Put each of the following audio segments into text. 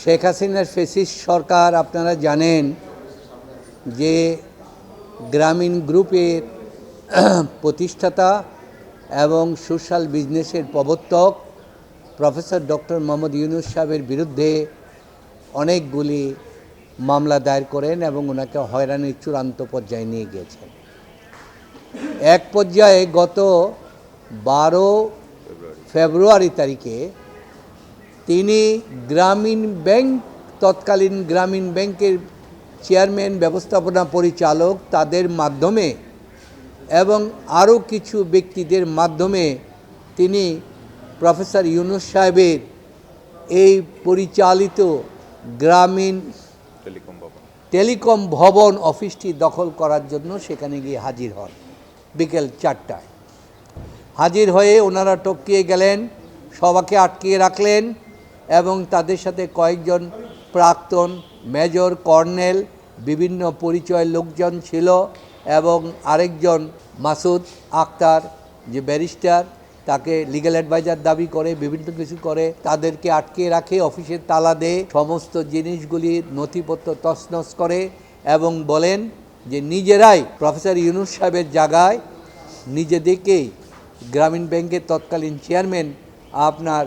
শেখ হাসিনার ফ্যাসিস্ট সরকার আপনারা জানেন যে গ্রামীণ গ্রুপের প্রতিষ্ঠাতা এবং সোশ্যাল বিজনেসের প্রবর্তক প্রফেসর ডক্টর মোহাম্মদ ইউনূস সাহেবের বিরুদ্ধে অনেকগুলি মামলা দায়ের করেন এবং ওনাকে হয়রানির চূড়ান্ত পর্যায়ে নিয়ে গিয়েছেন। এক পর্যায়ে গত 12 ফেব্রুয়ারি তারিখে তিনি তৎকালীন গ্রামীণ ব্যাংকের চেয়ারম্যান, ব্যবস্থাপনা পরিচালক তাদের মাধ্যমে এবং আরও কিছু ব্যক্তিদের মাধ্যমে তিনি প্রফেসর ইউনূস সাহেবের এই পরিচালিত গ্রামীণ টেলিকম ভবন অফিসটি দখল করার জন্য সেখানে গিয়ে হাজির হন। বিকেল 4টায় হাজির হয়ে ওনারা টপকিয়ে গেলেন, সবাইকে আটকিয়ে রাখলেন এবং তাদের সাথে কয়েকজন প্রাক্তন মেজর, কর্নেল, বিভিন্ন পরিচয়ের লোকজন ছিল এবং আরেকজন মাসুদ আক্তার যে ব্যারিস্টার, তাকে লিগ্যাল অ্যাডভাইজার দাবি করে, বিভিন্ন কিছু করে, তাদেরকে আটকিয়ে রাখে, অফিসের তালা দেয়, সমস্ত জিনিসগুলি নথিপত্র তছনছ করে এবং বলেন যে নিজেরাই প্রফেসর ইউনূস সাহেবের জায়গায় নিজেদেরকেই গ্রামীণ ব্যাংকের তৎকালীন চেয়ারম্যান আপনার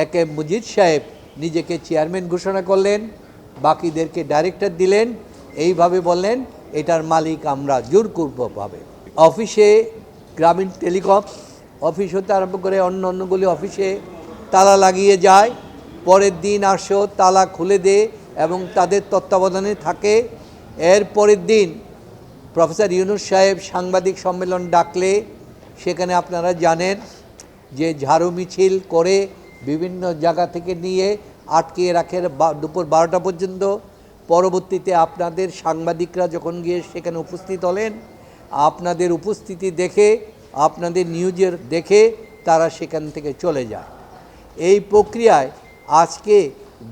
একে মুজিদ সাহেব নিজেকে চেয়ারম্যান ঘোষণা করলেন, বাকিদেরকে ডাইরেক্টর দিলেন, এইভাবে বললেন এটার মালিক আমরা জোরপূর্বকভাবে। অফিসে গ্রামীণ টেলিকম অফিস হতে আরম্ভ করে অন্যগুলি অফিসে তালা লাগিয়ে যায়। পরের দিন আসো, তালা খুলে দেয় এবং তাদের তত্ত্বাবধানে থাকে। এর পরের দিন প্রফেসর ইউনূস সাহেব সাংবাদিক সম্মেলন ডাকলে সেখানে আপনারা জানেন যে ঝাড়ু মিছিল করে বিভিন্ন জায়গা থেকে নিয়ে আটকিয়ে রাখে দুপুর 12টা পর্যন্ত। পরবর্তীতে আপনাদের সাংবাদিকরা যখন গিয়ে সেখানে উপস্থিত হলেন, আপনাদের উপস্থিতি দেখে, আপনাদের নিউজের দেখে তারা সেখান থেকে চলে যায়। এই প্রক্রিয়ায় আজকে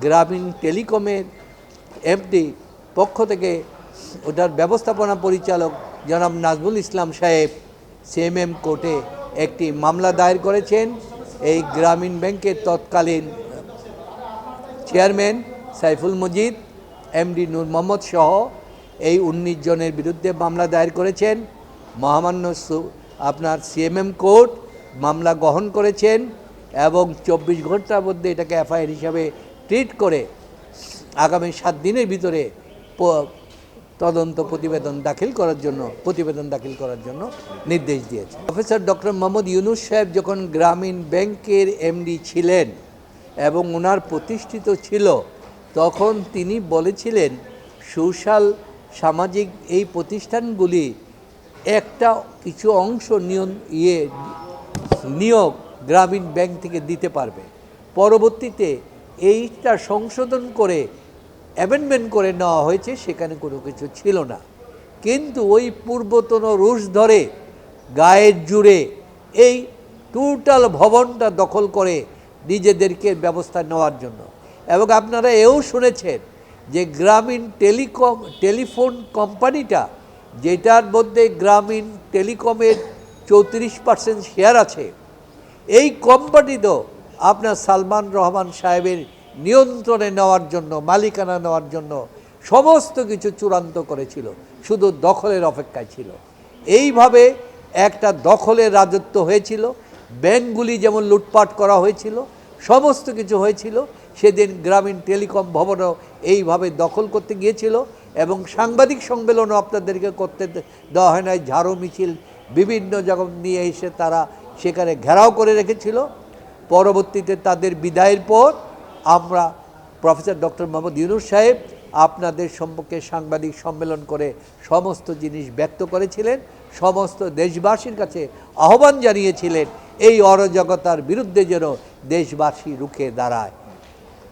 গ্রামীণ টেলিকমের এমডি পক্ষ থেকে ওটার ব্যবস্থাপনা পরিচালক জনাব নাজমুল ইসলাম সাহেব সিএমএম কোর্টে একটি মামলা দায়ের করেছেন। এই গ্রামীণ ব্যাংকের তৎকালীন চেয়ারম্যান সাইফুল মজিদ, এমডি নূর মোহাম্মদ সহ এই 19 জনের বিরুদ্ধে মামলা দায়ের করেছেন। মহামান্য আপনার সিএমএম কোর্ট মামলা গ্রহণ করেছেন এবং 24 ঘন্টার মধ্যে এটাকে এফআইআর হিসাবে ট্রিট করে আগামী 7 দিনের ভিতরে তদন্ত প্রতিবেদন দাখিল করার জন্য নির্দেশ দিয়েছে। প্রফেসর ডক্টর মোহাম্মদ ইউনূস সাহেব যখন গ্রামীণ ব্যাংকের এমডি ছিলেন এবং ওনার প্রতিষ্ঠিত ছিল, তখন তিনি বলেছিলেন সোশ্যাল সামাজিক এই প্রতিষ্ঠানগুলি একটা কিছু অংশ নিয়োগ গ্রামীণ ব্যাংক থেকে দিতে পারবে। পরবর্তীতে এইটা সংশোধন করে অ্যামেন্ডমেন্ট করে নেওয়া হয়েছে, সেখানে কোনো কিছু ছিল না। কিন্তু ওই পূর্বতন রুশ ধরে গায়ের জুড়ে এই টোটাল ভবনটা দখল করে নিজেদেরকে ব্যবস্থা নেওয়ার জন্য। এবং আপনারা এও শুনেছেন যে গ্রামীণ টেলিফোন কোম্পানিটা, যেটার মধ্যে গ্রামীণ টেলিকমের 34% শেয়ার আছে, এই কোম্পানিতেও আপনার সালমান রহমান সাহেবের নিয়ন্ত্রণে নেওয়ার জন্য, মালিকানা নেওয়ার জন্য সমস্ত কিছু চূড়ান্ত করেছিল, শুধু দখলের অপেক্ষায় ছিল। এইভাবে একটা দখলের রাজত্ব হয়েছিল। ব্যাংকগুলি যেমন লুটপাট করা হয়েছিল, সমস্ত কিছু হয়েছিল। সেদিন গ্রামীণ টেলিকম ভবনও এইভাবে দখল করতে গিয়েছিল এবং সাংবাদিক সম্মেলনও আপনাদেরকে করতে দেওয়া হয় নাই। ঝাড়ু মিছিল বিভিন্ন জায়গা নিয়ে এসে তারা সেখানে ঘেরাও করে রেখেছিল। পরবর্তীতে তাদের বিদায়ের পর আমরা প্রফেসর ডক্টর মোহাম্মদ ইউনূস সাহেব আপনাদের সম্পর্কে সাংবাদিক সম্মেলন করে সমস্ত জিনিস ব্যক্ত করেছিলেন, সমস্ত দেশবাসীর কাছে আহ্বান জানিয়েছিলেন এই অরাজকতার বিরুদ্ধে যেন দেশবাসী রুখে দাঁড়ায়।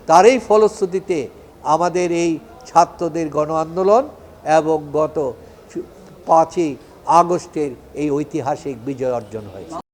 তারই ফলশ্রুতিতে আমাদের এই ছাত্রদের গণ আন্দোলন এবং গত 5ই আগস্টের এই ঐতিহাসিক বিজয় অর্জন হয়েছে।